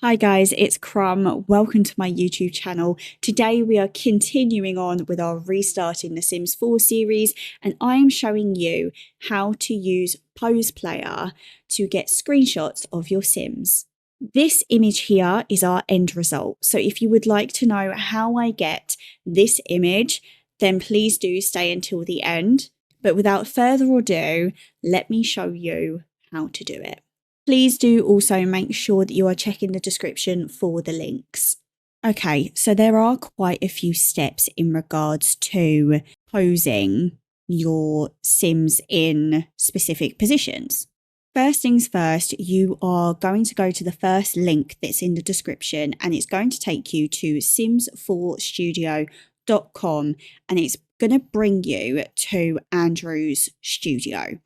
Hi guys, it's Crumb. Welcome to my YouTube channel. Today we are continuing on with our Restarting The Sims 4 series, and I am showing you how to use Pose Player to get screenshots of your Sims. This image here is our end result. So if you would like to know how I get this image, then please do stay until the end. But without further ado, let me show you how to do it. Please do also make sure that you are checking the description for the links. Okay, so there are quite a few steps in regards to posing your Sims in specific positions. First things first, you are going to go to the first link that's in the description, and it's going to take you to sims4studio.com, and it's going to bring you to Andrew's studio.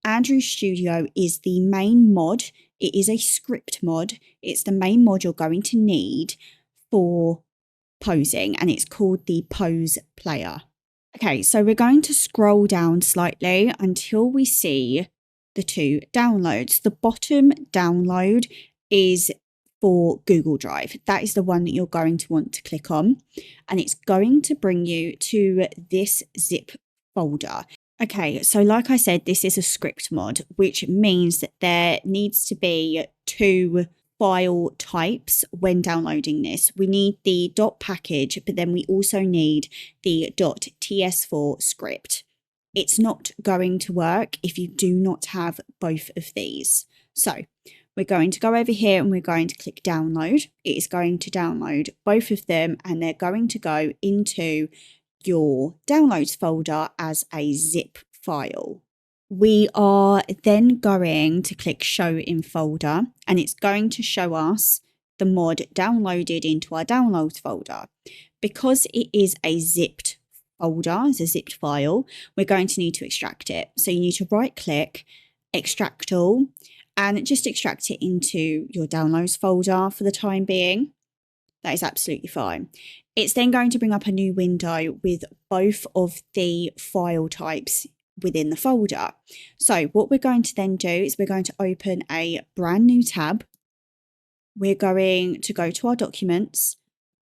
Andrew's Studio is the main mod. It is a script mod. It's the main mod you're going to need for posing, and it's called the Pose Player. Okay, so we're going to scroll down slightly until we see the two downloads. The bottom download is for Google Drive. That is the one that you're going to want to click on, and it's going to bring you to this zip folder. Okay, so like I said, this is a script mod, which means that there needs to be two file types when downloading this. We need the .package, but then we also need the .ts4 script. It's not going to work if you do not have both of these. So we're going to go over here and we're going to click download. It is going to download both of them, and they're going to go into your downloads folder as a zip file. We are then going to click show in folder, and it's going to show us the mod downloaded into our downloads folder. Because it is a zipped folder, it's a zipped file, we're going to need to extract it. So you need to right click, extract all, and just extract it into your downloads folder for the time being. That is absolutely fine. It's then going to bring up a new window with both of the file types within the folder. So what we're going to then do is we're going to open a brand new tab. We're going to go to our documents,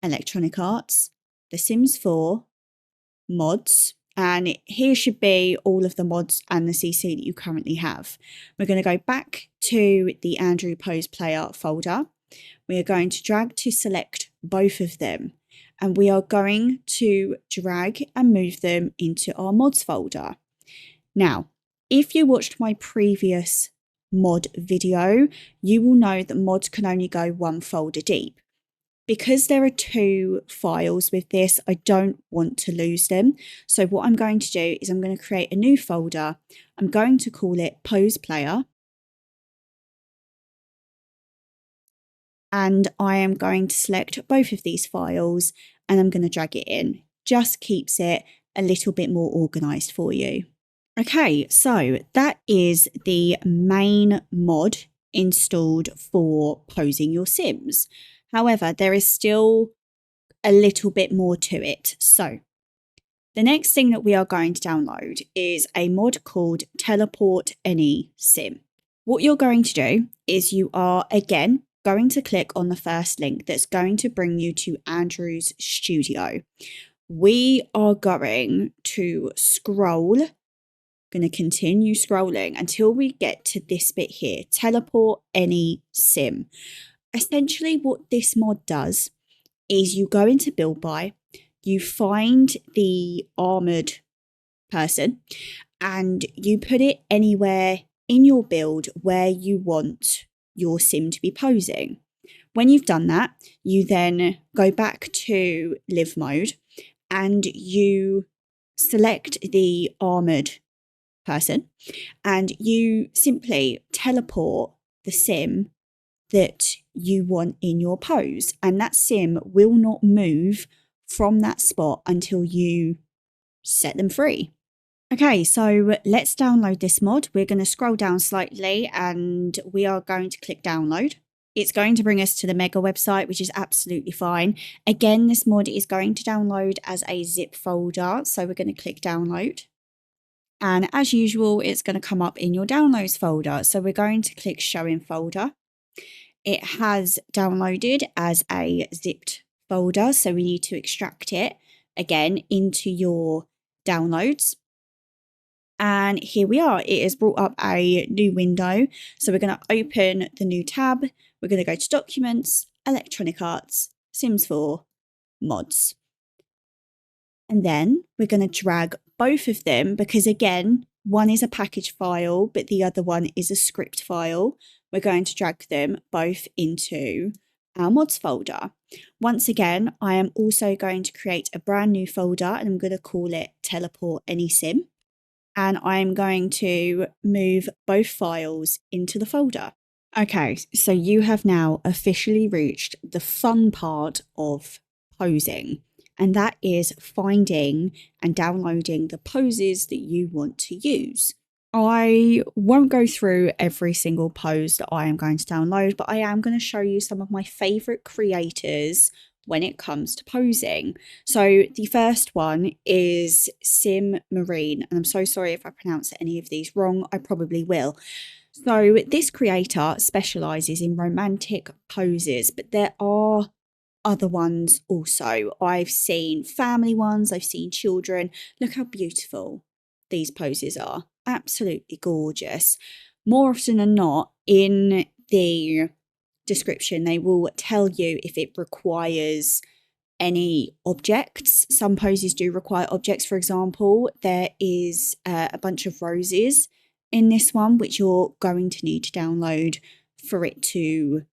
electronic arts, The Sims 4, mods, and here should be all of the mods and the CC that you currently have. We're going to go back to the Andrew Pose Player folder. We are going to drag to select both of them, and we are going to drag and move them into our mods folder. Now, if you watched my previous mod video, you will know that mods can only go one folder deep. Because there are two files with this, I don't want to lose them. So what I'm going to do is I'm going to create a new folder. I'm going to call it Pose Player. And I am going to select both of these files and I'm going to drag it in. Just keeps it a little bit more organized for you. Okay, so that is the main mod installed for posing your Sims. However, there is still a little bit more to it. So the next thing that we are going to download is a mod called Teleport Any Sim. What you're going to do is you are, again, going to click on the first link that's going to bring you to Andrew's studio. We are going to scroll, going to continue scrolling until we get to this bit here, Teleport Any Sim. Essentially what this mod does is you go into build by, you find the armored person and you put it anywhere in your build where you want your Sim to be posing. When you've done that, you then go back to live mode and you select the armored person and you simply teleport the Sim that you want in your pose, and that Sim will not move from that spot until you set them free. Okay, so let's download this mod. We're going to scroll down slightly and we are going to click download. It's going to bring us to the Mega website, which is absolutely fine. Again, this mod is going to download as a zip folder, so we're going to click download. And as usual, it's going to come up in your downloads folder. So we're going to click show in folder. It has downloaded as a zipped folder, so we need to extract it again into your downloads. And here we are. It has brought up a new window. So we're going to open the new tab. We're going to go to Documents, Electronic Arts, Sims 4, Mods. And then we're going to drag both of them because, again, one is a package file, but the other one is a script file. We're going to drag them both into our mods folder. Once again, I am also going to create a brand new folder and I'm going to call it Teleport Any Sim. And I'm going to move both files into the folder. Okay, so you have now officially reached the fun part of posing, and that is finding and downloading the poses that you want to use. I won't go through every single pose that I am going to download, but I am going to show you some of my favourite creators when it comes to posing. So the first one is Sim Marine, and I'm so sorry if I pronounce any of these wrong, I probably will. So this creator specialises in romantic poses, but there are other ones also. I've seen family ones, I've seen children. Look how beautiful these poses are. Absolutely gorgeous. More often than not, in the description, they will tell you if it requires any objects. Some poses do require objects. For example, there is a bunch of roses in this one, which you're going to need to download for it to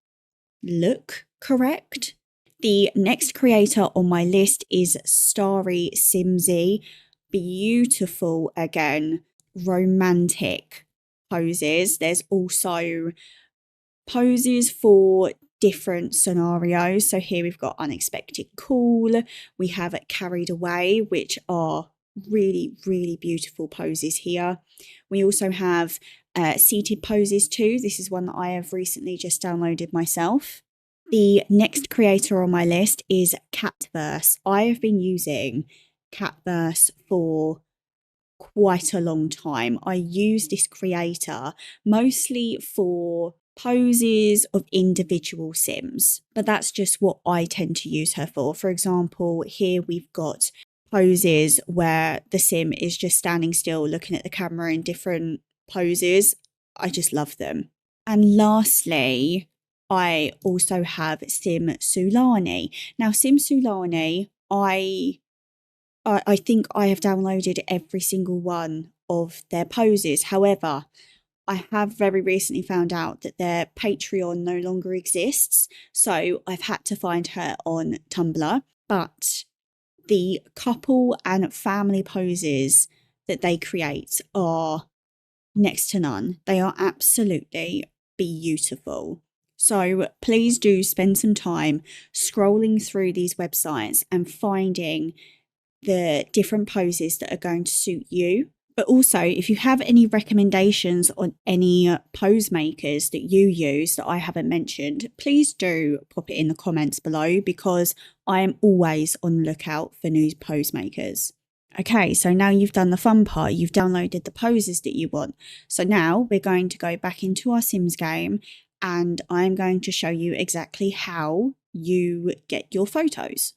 look correct. The next creator on my list is Starry Simsy. Beautiful, again, romantic poses. There's also poses for different scenarios. So here we've got Unexpected Cool, we have Carried Away, which are really, really beautiful poses here. We also have seated poses too. This is one that I have recently just downloaded myself. The next creator on my list is Catverse. I have been using Catverse for quite a long time. I use this creator mostly for poses of individual Sims, but that's just what I tend to use her for. For example, here we've got poses where the Sim is just standing still looking at the camera in different poses. I just love them. And lastly, I also have Sim Sulani. Now, Sim Sulani, I think I have downloaded every single one of their poses. However, I have very recently found out that their Patreon no longer exists, so I've had to find her on Tumblr. But the couple and family poses that they create are next to none. They are absolutely beautiful. So please do spend some time scrolling through these websites and finding the different poses that are going to suit you. But also, if you have any recommendations on any pose makers that you use that I haven't mentioned, please do pop it in the comments below because I am always on the lookout for new pose makers. Okay, so now you've done the fun part, you've downloaded the poses that you want. So now we're going to go back into our Sims game and I'm going to show you exactly how you get your photos.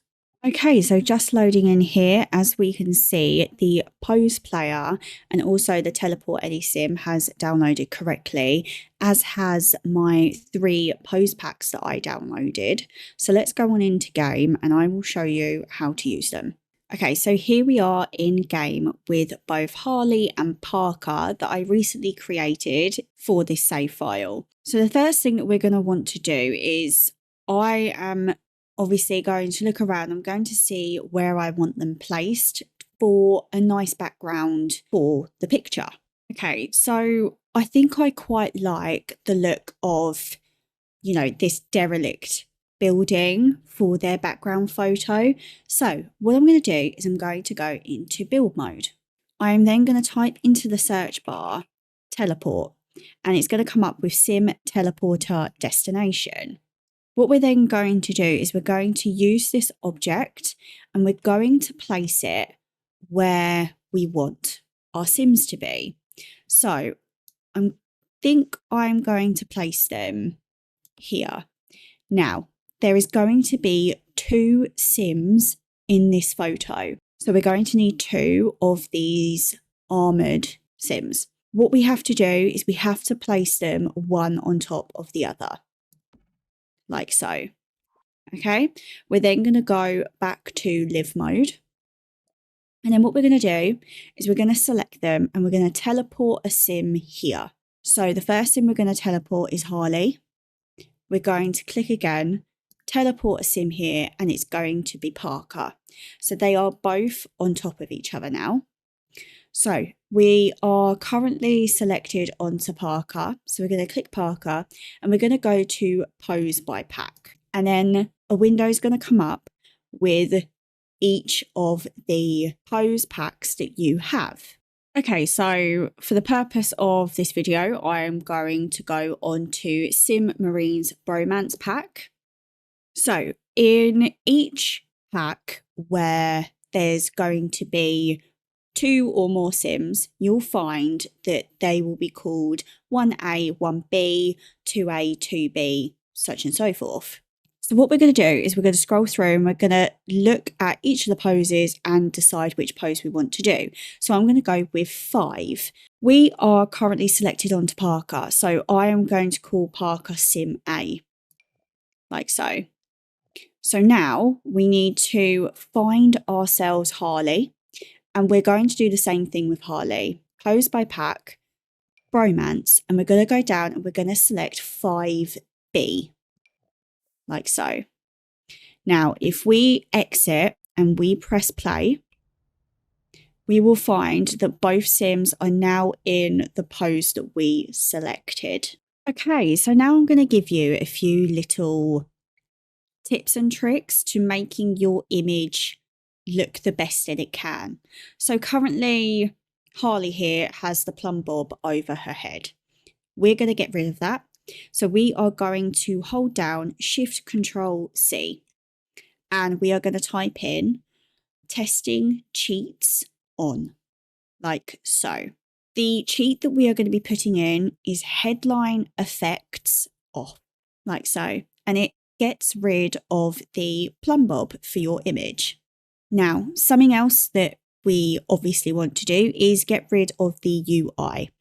Okay, so just loading in here, as we can see, the pose player and also the Teleport Any Sim has downloaded correctly, as has my 3 pose packs that I downloaded. So let's go on into game and I will show you how to use them. Okay, so here we are in game with both Harley and Parker that I recently created for this save file. So the first thing that we're going to want to do is I am obviously going to look around. I'm going to see where I want them placed for a nice background for the picture. Okay, so I think I quite like the look of, you know, this derelict building for their background photo. So what I'm going to do is I'm going to go into build mode. I am then going to type into the search bar teleport and it's going to come up with Sim Teleporter Destination. What we're then going to do is we're going to use this object and we're going to place it where we want our Sims to be. So I think I'm going to place them here. Now, there is going to be 2 Sims in this photo. So we're going to need 2 of these armoured Sims. What we have to do is we have to place them one on top of the other, like so. Okay, we're then going to go back to live mode. And then what we're going to do is we're going to select them and we're going to teleport a sim here. So the first sim we're going to teleport is Harley. We're going to click again, teleport a sim here, and it's going to be Parker. So they are both on top of each other now. So we are currently selected onto Parker. So we're going to click Parker and we're going to go to pose by pack. And then a window is going to come up with each of the pose packs that you have. Okay, so for the purpose of this video, I'm going to go on to Sim Marine's Bromance pack. So in each pack where there's going to be 2 or more Sims, you'll find that they will be called 1A, 1B, 2A, 2B, such and so forth. So what we're going to do is we're going to scroll through and we're going to look at each of the poses and decide which pose we want to do. So I'm going to go with 5. We are currently selected onto Parker, so I am going to call Parker Sim A, like so. So now we need to find ourselves Harley, and we're going to do the same thing with Harley. Pose by pack, bromance, and we're going to go down and we're going to select 5B. Like so. Now, if we exit and we press play, we will find that both Sims are now in the pose that we selected. Okay, so now I'm going to give you a few little tips and tricks to making your image look the best that it can. So currently, Harley here has the plumb bob over her head. We're going to get rid of that. So we are going to hold down Shift Control C and we are going to type in testing cheats on, like so. The cheat that we are going to be putting in is headline effects off, like so, and it gets rid of the plumb bob for your image. Now, something else that we obviously want to do is get rid of the UI.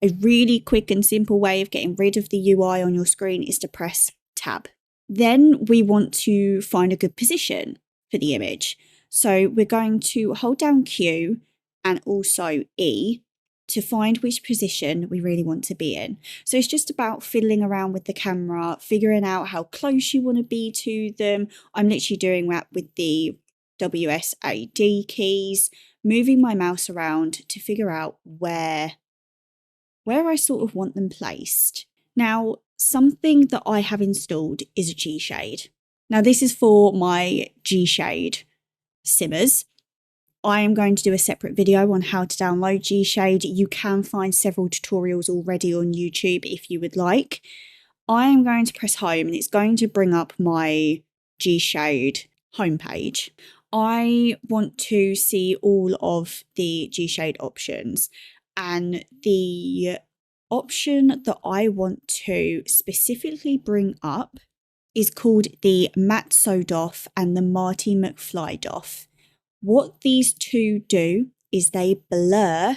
A really quick and simple way of getting rid of the UI on your screen is to press Tab. Then we want to find a good position for the image. So we're going to hold down Q and also E to find which position we really want to be in. So it's just about fiddling around with the camera, figuring out how close you want to be to them. I'm literally doing that with the WSAD keys, moving my mouse around to figure out where I sort of want them placed. Now, something that I have installed is a G-Shade. Now, this is for my G-Shade simmers. I am going to do a separate video on how to download G-Shade. You can find several tutorials already on YouTube if you would like. I am going to press home and it's going to bring up my G-Shade homepage. I want to see all of the G-Shade options. And the option that I want to specifically bring up is called the Matt Sodoff and the Marty McFly Doff. What these two do is they blur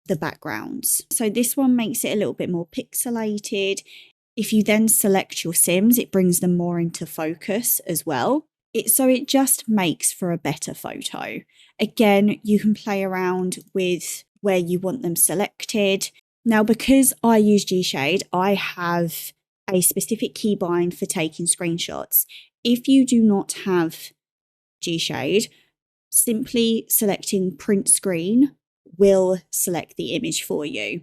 the backgrounds. So this one makes it a little bit more pixelated. If you then select your Sims, it brings them more into focus as well. So it just makes for a better photo. Again, you can play around with where you want them selected. Now, because I use G-Shade, I have a specific keybind for taking screenshots. If you do not have G-Shade, simply selecting print screen will select the image for you.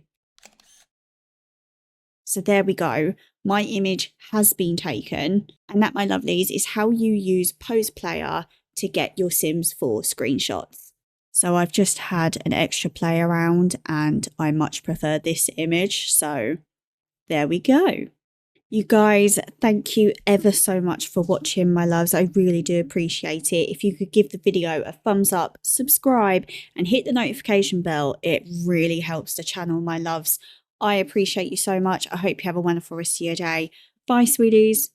So there we go. My image has been taken. And that, my lovelies, is how you use Pose Player to get your Sims for screenshots. So I've just had an extra play around and I much prefer this image. So there we go. You guys, thank you ever so much for watching, my loves. I really do appreciate it. If you could give the video a thumbs up, subscribe and hit the notification bell, it really helps the channel, my loves. I appreciate you so much. I hope you have a wonderful rest of your day. Bye, sweeties.